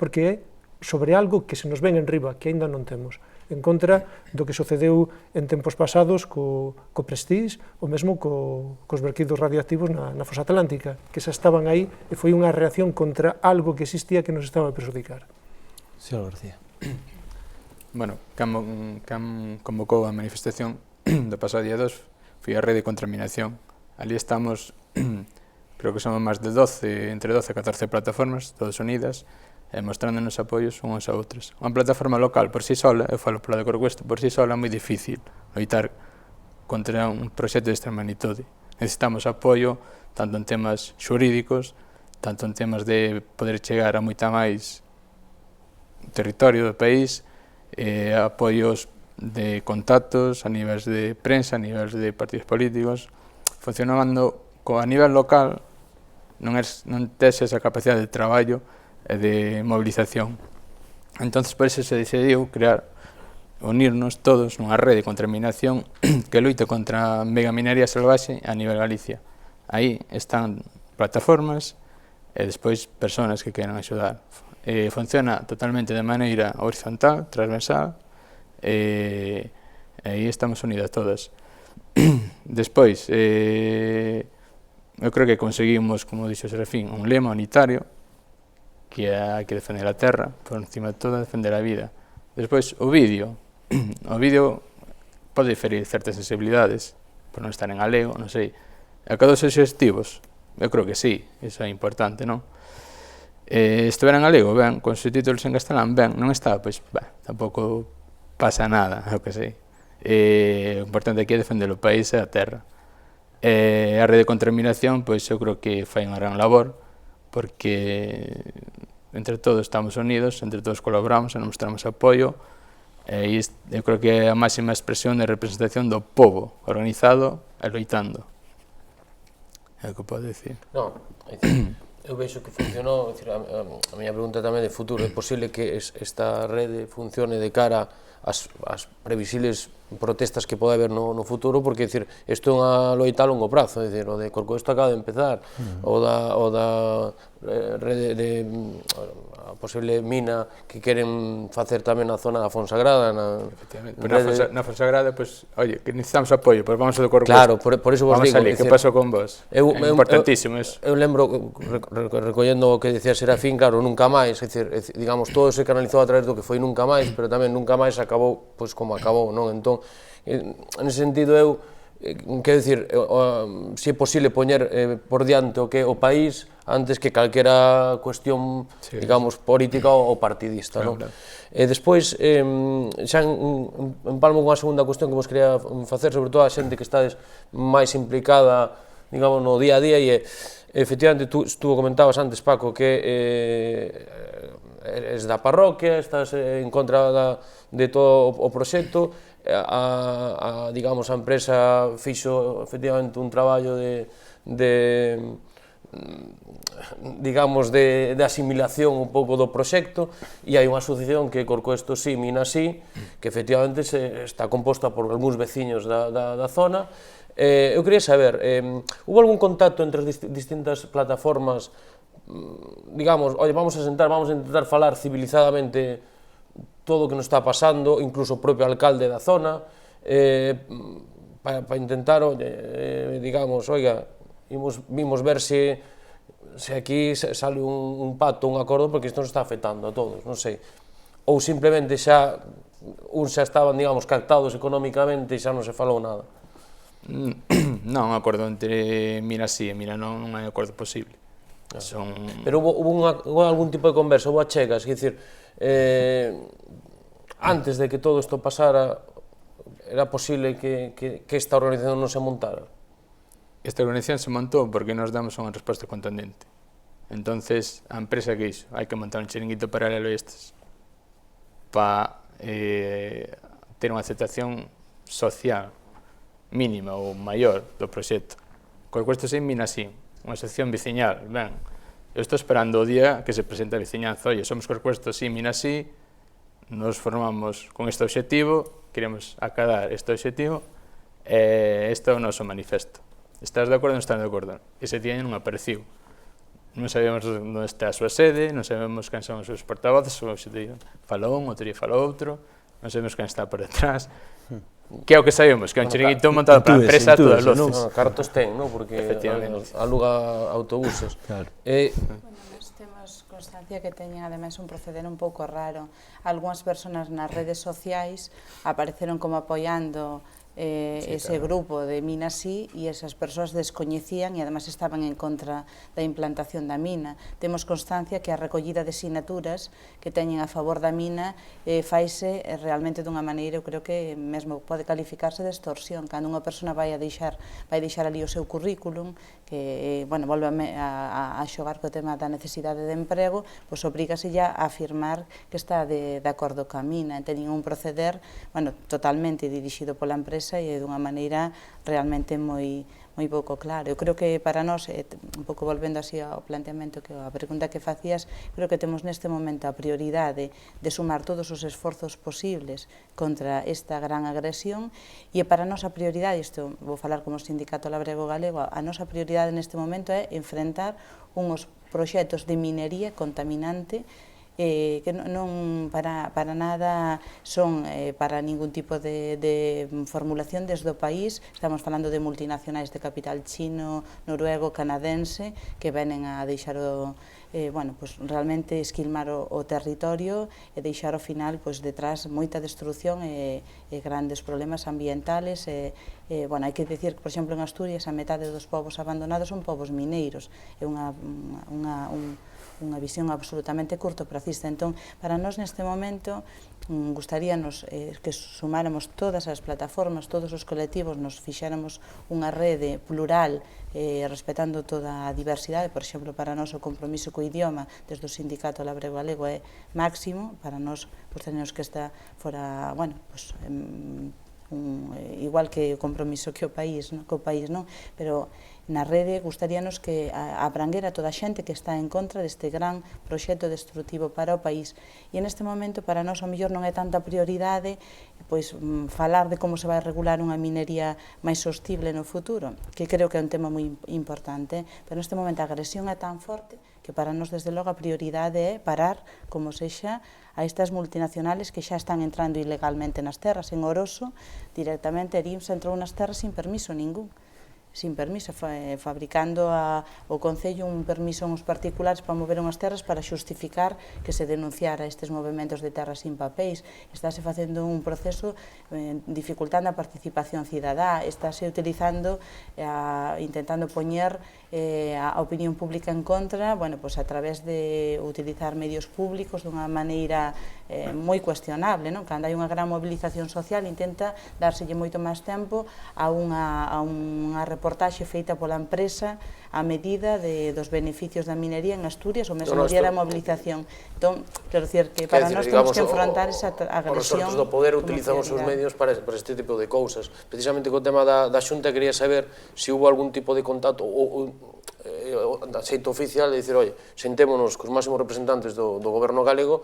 B: porque é sobre algo que se nos ven en riba, que aínda non temos, en contra do que sucedeu en tempos pasados co Prestige, ou mesmo cos verquidos radioactivos na fosa atlántica, que xa estaban aí e foi unha reacción contra algo que existía que nos estaba a perjudicar.
A: Señor García.
C: Bueno, quen convocou a manifestación do pasado día 2 foi a Rede de Contaminación. Ali estamos, creo que somos máis de 12, entre 12 e 14 plataformas, todas unidas, mostrándonos apoios unhas a outras. Unha plataforma local por si sola, eu falo pola de Corcoesto, por si sola é moi difícil loitar contra un proxecto desta magnitude. Necesitamos apoio tanto en temas xurídicos, tanto en temas de poder chegar a moita máis territorio do país, apoios de contactos a niveis de prensa, a niveis de partidos políticos, funcionando a nivel local non tes esa capacidade de traballo e de movilización. Entón, por iso se decidiu unirnos todos nunha rede de contaminación que loite contra a megaminería salvaxe a nivel Galicia. Aí están plataformas e despois persoas que queiran axudar. Funciona totalmente de maneira horizontal, transversal, e aí estamos unidas todas. Despois, eu creo que conseguimos, como dixo Serafín, un lema unitario, que hai que defender a terra, por encima de todo, defender a vida. Despois, o vídeo pode diferir certas sensibilidades, por non estar en galego, non sei. Acados obxectivos? Eu creo que sí, iso é importante, non? Estiver en galego, ben, con subtítulos en castelán, ben, non está, pois, tampouco pasa nada, eu que sei. O importante aquí é defender o país e a terra. A rede de contaminación, pois, eu creo que fai unha gran labor, porque entre todos estamos unidos, entre todos colaboramos e nos mostramos apoio, e eu creo que é a máxima expresión de representación do povo organizado e loitando. É o que podo dicir.
Q: Non, eu vexo que funcionou, a miña pregunta tamén de futuro, é posible que esta rede funcione de cara ás previsibles protestas que pode haber no futuro, porque, isto é unha loita a longo prazo, o de Corcoesto acaba de empezar, o da rede de a posible mina que queren facer tamén na zona da Fonsagrada.
C: Efectivamente, na Fonsagrada, pois, oye, que necesitamos apoio, pois vamos a do Corcoesto.
Q: Claro, por iso vos digo.
C: Que pasou con vos? É importantísimo iso.
Q: Eu lembro, recollendo o que decía Serafín, claro, nunca máis, digamos, todo se canalizou a través do que foi nunca máis, pero tamén nunca máis acabou, pois, como acabou, non? Entón, nese sentido, eu, quero dicir, se é posible poñer por diante o que o país antes que calquera cuestión, digamos, política ou partidista, non? E despois, xa empalmo con a segunda cuestión que vos quería facer, sobre todo a xente que estades máis implicada, digamos, no día a día, e efectivamente, tú comentabas antes, Paco, que eres da parroquia, estás en contra de todo o proxecto, digamos, a empresa fixo efectivamente un traballo digamos, de asimilación un pouco do proxecto, e hai unha asociación que é Corcoesto Sí, Mina Sí, que efectivamente está composta por algúns veciños da zona. Eu quería saber, hubo algún contacto entre as distintas plataformas, digamos, oye, vamos a intentar falar civilizadamente todo o que nos está pasando, incluso o propio alcalde da zona, para intentar, digamos, oiga, vimos ver se aquí sale un pacto, un acordo, porque isto nos está afectando a todos, non sei. Ou simplemente xa estaban, digamos, captados económicamente e xa non se falou nada.
C: Non, un acordo entre Mina Sí e Mina Non é un acordo posible.
Q: Pero hubo algún tipo de conversa, hubo achegas, é dicir, antes de que todo isto pasara, era posible que esta organización non se montara?
C: Esta organización se montou porque nos damos unha resposta contundente. Entonces, a empresa que iso, hai que montar un chiringuito paralelo a estes para ter unha aceptación social mínima ou maior do proxecto. Corcoesto Sí, Mina Sí, unha sección veciñal, ben, eu estou esperando o día que se presenta a veciñanza, oye, somos Corcoesto Sí, Mina Sí, nos formamos con este objetivo, queremos acadar este objetivo, este é o noso manifesto. Estás de acordo ou non estás de acordo? Ese día non apareciu. Non sabemos onde está a súa sede, non sabemos quen son os seus portavoces, o objetivo falou un, outro día falou outro, non sabemos quen está por detrás. Que é o que sabemos, que é un chiringuito montado para a empresa a todas as luces.
Q: Cartos ten, non? Porque aluga autobuses.
D: Temos constancia que teñen ademais un proceder un pouco raro. Algúas persoas nas redes sociais apareceron como apoiando ese grupo de Mina Sí, e esas persoas descoñecían e además estaban en contra da implantación da mina. Temos constancia que a recollida de sinaturas que teñen a favor da mina faise realmente dunha maneira, eu creo que mesmo pode calificarse de extorsión, cando unha persona vai deixar ali o seu currículum, que, bueno, volve a xogar co tema da necesidade de emprego, pois obrígase ya a afirmar que está de acordo ca mina. Teñen un proceder, bueno, totalmente dirixido pola empresa e dunha maneira realmente moi pouco claro. Eu creo que para nós, un pouco volvendo así ao planteamento, a pregunta que facías, creo que temos neste momento a prioridade de sumar todos os esforzos posibles contra esta gran agresión, e para nós a prioridade, isto vou falar como Sindicato Labrego Galego, a nosa prioridade neste momento é enfrentar uns proxectos de minería contaminante que non para nada son para ningún tipo de formulación desde o país. Estamos falando de multinacionais de capital chino, noruego, canadense, que venen a deixar bueno, pues realmente esquilmar o territorio e deixar ao final detrás moita destrucción e grandes problemas ambientales e Bueno, hai que dicir que, por exemplo, en Asturias, a metade dos povos abandonados son povos mineiros. É unha visión absolutamente curtopracista. Entón, para nós neste momento gustaríanos que sumáramos todas as plataformas, todos os colectivos, nos fixáramos unha rede plural respetando toda a diversidade. Por exemplo, para nós o compromiso co idioma desde o Sindicato Labrego Galego é máximo. Para nós, teníamos que esta fora, bueno, igual que o compromiso que o país, non? Pero na rede gustaríanos que abranguera toda a xente que está en contra deste gran proxecto destrutivo para o país. E neste momento, para nós, ao mellor non é tanta prioridade falar de como se vai regular unha minería máis sostible no futuro, que creo que é un tema moi importante, pero neste momento a agresión é tan forte que para nós, desde logo, a prioridade é parar, como sexa, a estas multinacionales que xa están entrando ilegalmente nas terras. En Oroso, directamente, ERIMS entrou nas terras sin permiso ningún, fabricando o Concello un permiso a uns particulares para mover unhas terras para xustificar que se denunciara estes movimentos de terras sin papéis. Estáse facendo un proceso dificultando a participación cidadá, estáse utilizando, intentando poñer a opinión pública en contra, bueno, a través de utilizar medios públicos dunha maneira moi cuestionable, non? Cando hai unha gran movilización social, intenta dárselle moito máis tempo a unha reportaxe feita pola empresa a medida dos beneficios da minería en Asturias, o mesmo día da movilización. Entón, quero dicir que para nós temos que enfrontar esa agresión.
Q: Os resortes do poder utilizan os seus medios para este tipo de cousas. Precisamente co tema da Xunta, quería saber se hubo algún tipo de contacto ou da xeito oficial de dicir, oi, sentémonos cos máximos representantes do goberno galego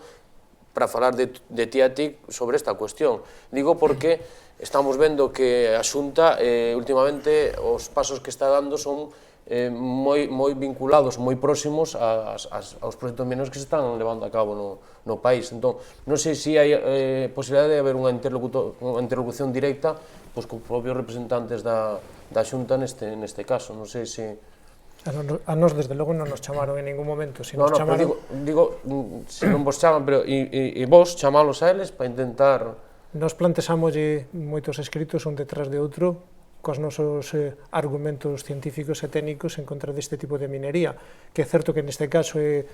Q: para falar de ti a ti sobre esta cuestión. Digo porque estamos vendo que a Xunta últimamente os pasos que está dando son moi vinculados, moi próximos aos proxectos mineros que se están levando a cabo no país. Entón, non sei se hai posibilidade de haber unha interlocución directa cos propios representantes da Xunta neste caso. Non sei se...
B: A nós, desde logo, non nos chamaron en ningún momento.
Q: Non, pero digo, se non vos chaman, pero e vos chamalos a eles para intentar...
B: Nos planteámoslle moitos escritos un detrás de outro cos nosos argumentos científicos e técnicos en contra deste tipo de minería, que é certo que neste caso é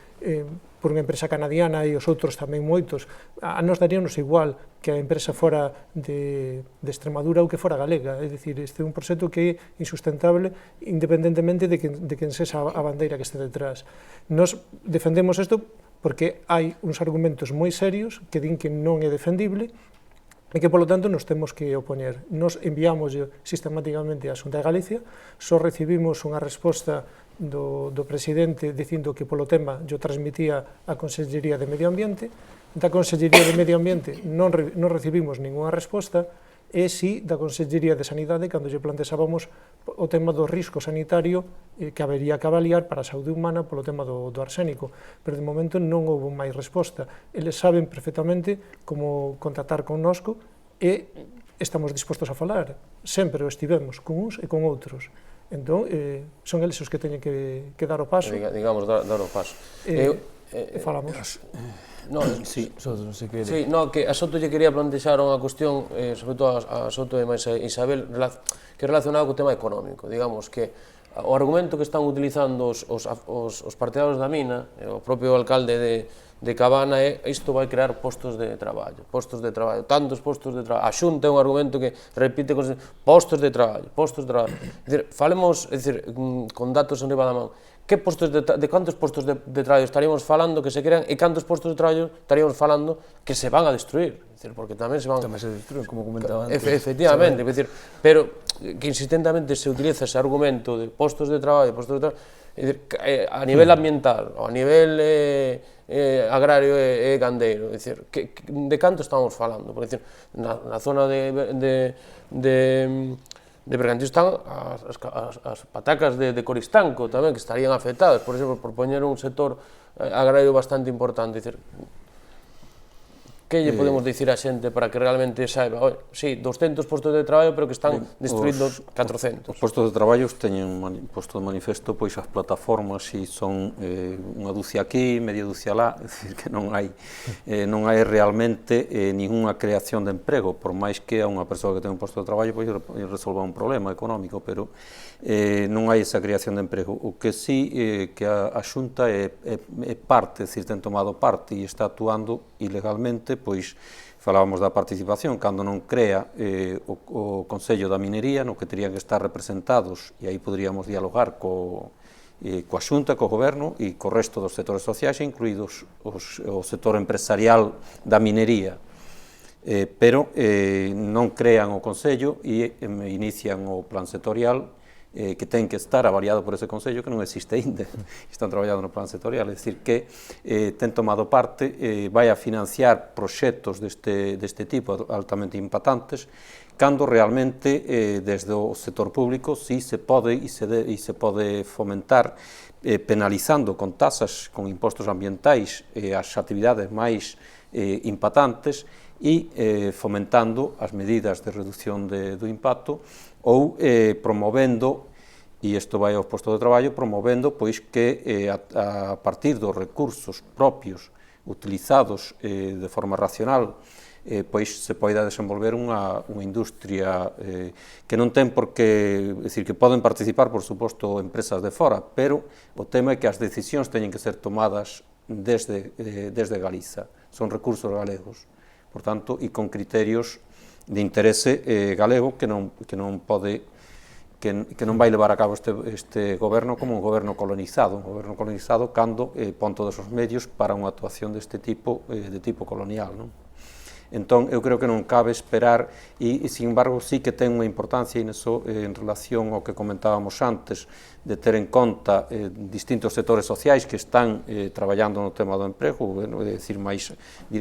B: por unha empresa canadiana e os outros tamén moitos. A nos daríanos igual que a empresa fora de Extremadura ou que fora galega, é dicir, este é un proxecto que é insustentable independentemente de quen sexa a bandeira que este detrás. Nos defendemos isto porque hai uns argumentos moi serios que din que non é defendible e que, polo tanto, nos temos que opoñer. Nos enviamos sistemáticamente á Xunta de Galicia, só recibimos unha resposta do presidente dicindo que polo tema yo transmitía a Consellería de Medio Ambiente. Da Consellería de Medio Ambiente non recibimos ninguna resposta, e si da Consellería de Sanidade cando lle planteábamos o tema do risco sanitario que habería que avaliar para a saúde humana polo tema do arsénico, pero de momento non houve máis resposta. Eles saben perfectamente como contactar connosco e estamos dispostos a falar, sempre o estivemos con uns e con outros. Entón, son eles os que teñen que dar o paso.
Q: Digamos, dar o paso.
B: Falamos.
Q: Sí, que a Soto lle quería plantexar unha cuestión, sobre todo a Soto e máis a Isabel, que é relacionada co tema económico. Digamos que o argumento que están utilizando os partidarios da mina, o propio alcalde de Cabana, é isto vai crear postos de traballo, tantos postos de traballo. A Xunta é un argumento que repite postos de traballo. Falemos, con datos en riba da man, de cantos postos de traballo estaríamos falando que se crean e cantos postos de traballo estaríamos falando que se van a destruir, porque tamén se
A: destruyen, como comentaba antes.
Q: Efectivamente, pero que insistentemente se utiliza ese argumento de postos de traballo, a nivel ambiental, ou a nivel agrario e gandeiro, de canto estamos falando? Na zona de Bergantiños están as patacas de Coristanco tamén, que estarían afectadas, por exemplo, por poñer un sector agrario bastante importante. Que lle podemos dicir a xente para que realmente saiba, sí, 200 postos de traballo, pero que están destruindo 400?
E: Os postos de traballo teñen posto de manifesto pois as plataformas e son unha dúcia aquí, media dúcia lá, é dicir que non hai realmente ninguna creación de emprego, por máis que a unha persoa que ten un posto de traballo pois resolva un problema económico, pero non hai esa creación de emprego. O que sí que a Xunta é parte, é dicir, ten tomado parte e está actuando ilegalmente, pois falábamos da participación, cando non crea o Consello da Minería, no que terían que estar representados, e aí poderíamos dialogar coa Xunta, co Goberno e co resto dos sectores sociais, incluídos o sector empresarial da minería, pero non crean o Consello e inician o plan sectorial que ten que estar avaliado por ese Consello que non existe ainda, están traballando no plan sectorial, é dicir que ten tomado parte, vai a financiar proxectos deste tipo altamente impactantes, cando realmente desde o sector público si se pode e se pode fomentar penalizando con tasas, con impostos ambientais as actividades máis impactantes e fomentando as medidas de reducción do impacto ou promovendo, e isto vai ao posto de traballo, promovendo pois que a partir dos recursos propios utilizados de forma racional pois se poida desenvolver unha industria que non ten por que, é dicir, que poden participar, por suposto, empresas de fora, pero o tema é que as decisións teñen que ser tomadas desde Galiza, son recursos galegos, por tanto, e con criterios de interese galego que non vai levar a cabo este goberno como un goberno colonizado cando pon todos os medios para unha actuación deste tipo, de tipo colonial, non? Entón, eu creo que non cabe esperar e, sin embargo, sí que ten unha importancia en relación ao que comentábamos antes de ter en conta distintos sectores sociais que están traballando no tema do emprego, é dicir,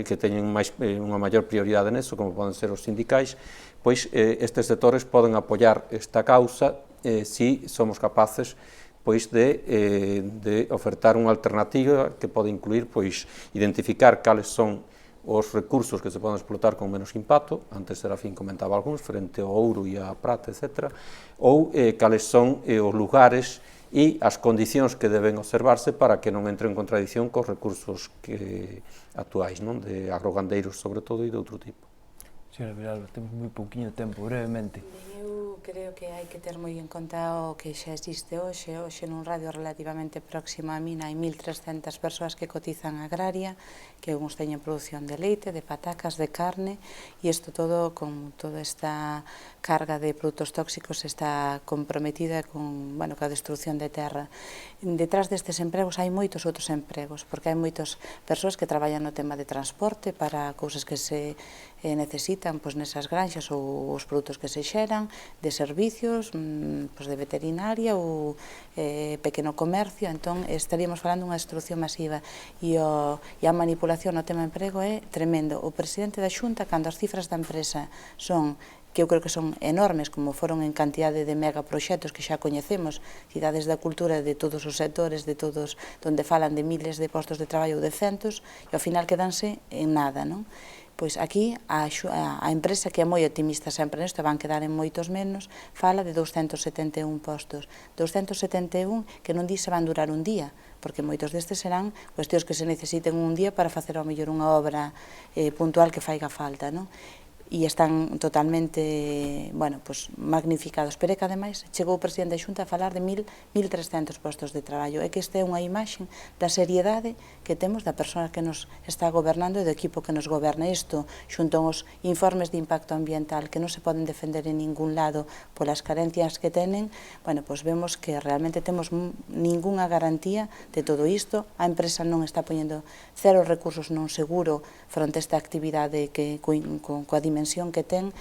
E: que teñen unha maior prioridade neso, como poden ser os sindicais, pois estes sectores poden apoiar esta causa si somos capaces pois de ofertar unha alternativa que pode incluir pois identificar cales son os recursos que se poden explotar con menos impacto, antes Serafín comentaba algúns, frente ao ouro e a prata, etc., ou cales son os lugares e as condicións que deben observarse para que non entre en contradición cos recursos actuais, non? De agrogandeiros, sobre todo, e de outro tipo.
A: Señora Villalba, temos moi pouquinho tempo, brevemente.
D: Eu creo que hai que ter moi en conta o que xa existe hoxe nun radio relativamente próximo a min hai 1.300 persoas que cotizan agraria, que uns teñen produción de leite, de patacas, de carne, e isto todo, con toda esta carga de produtos tóxicos, está comprometida con a destrucción de terra. Detrás destes empregos hai moitos outros empregos, porque hai moitas persoas que traballan no tema de transporte para cousas que se necesitan nesas granxas ou os produtos que se xeran, de servicios, de veterinaria ou pequeno comercio, entón estaríamos falando dunha destrucción masiva e a manipulación no tema emprego é tremendo. O presidente da Xunta, cando as cifras da empresa son que eu creo que son enormes, como foron en cantidade de megaproxectos que xa coñecemos, cidades da cultura de todos os sectores, de todos, donde falan de miles de postos de traballo ou de centos, e ao final quedanse en nada, non? Pois aquí a empresa, que é moi optimista sempre nesto, van quedar en moitos menos, fala de 271 postos. 271 que non di se van durar un día, porque moitos destes serán cuestións que se necesiten un día para facer ao mellor unha obra puntual que faiga falta, non? E están totalmente, magnificados. Pero é que, ademais, chegou o presidente da Xunta a falar de 1.300 postos de traballo. É que esta é unha imaxe da seriedade que temos da persoa que nos está gobernando e do equipo que nos goberna. Isto, xunto aos informes de impacto ambiental que non se poden defender en ningún lado polas carencias que tenen, vemos que realmente temos ningunha garantía de todo isto. A empresa non está poñendo cero recursos non seguro fronte a esta actividade que coa dimensión que ten.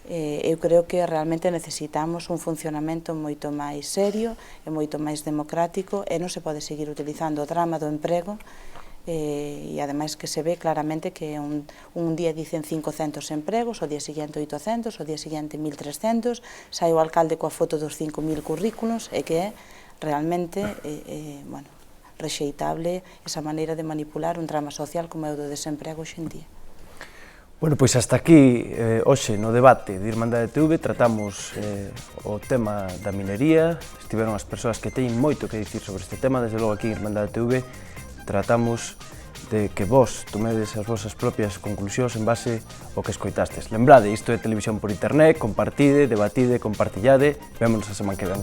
D: Eu creo que realmente necesitamos un funcionamento moito máis serio e moito máis democrático, e non se pode seguir utilizando o drama do emprego, e ademais que se ve claramente que un día dicen 500 empregos, o día seguinte 800, o día seguinte 1.300, sai o alcalde coa foto dos 5.000 currículos, e que é realmente rexeitable esa maneira de manipular un drama social como é o do desemprego hoxe en día.
A: Bueno, pois hasta aquí hoxe no debate de Irmandade TV tratamos o tema da minería, estiveron as persoas que teñen moito que dicir sobre este tema, desde logo aquí en Irmandade TV tratamos de que vos tomedes as vosas propias conclusións en base ao que escoitastes. Lembrade, isto é televisión por internet, compartide, debatide, compartillade, vémonos a semana que ven.